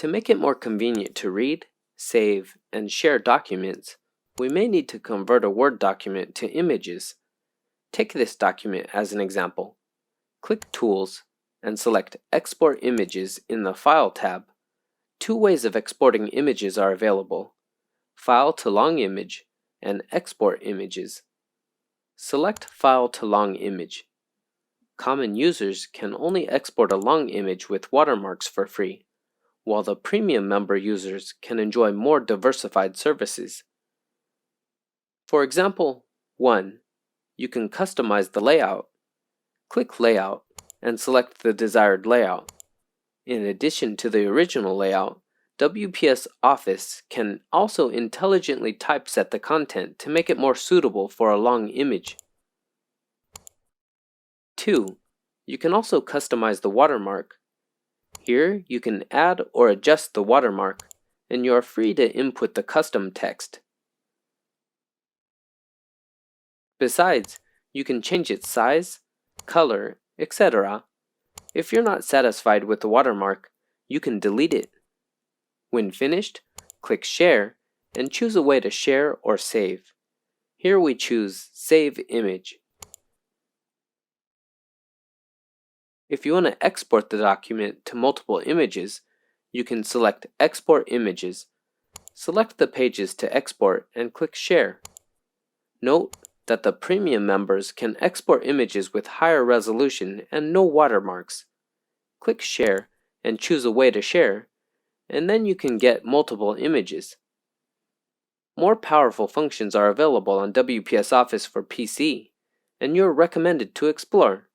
To make it more convenient to read, save, and share documents, we may need to convert a Word document to images. Take this document as an example. Click Tools and select Export Images in the File tab. Two ways of exporting images are available: File to Long Image and Export Images. Select File to Long Image. Common users can only export a long image with watermarks for free, while the premium member users can enjoy more diversified services. For example 1, you can customize the layout. Click Layout and select the desired layout. In addition to the original layout, WPS Office can also intelligently typeset the content to make it more suitable for a long image. 2, you can also customize the watermark. Here you can add or adjust the watermark, and you are free to input the custom text. Besides, you can change its size, color, etc. If you're not satisfied with the watermark, you can delete it. When finished, click Share and choose a way to share or save. Here we choose Save Image. If you want to export the document to multiple images, you can select Export Images. Select the pages to export and click Share. Note that the premium members can export images with higher resolution and no watermarks. Click Share and choose a way to share, and then you can get multiple images. More powerful functions are available on WPS Office for PC, and you're recommended to explore.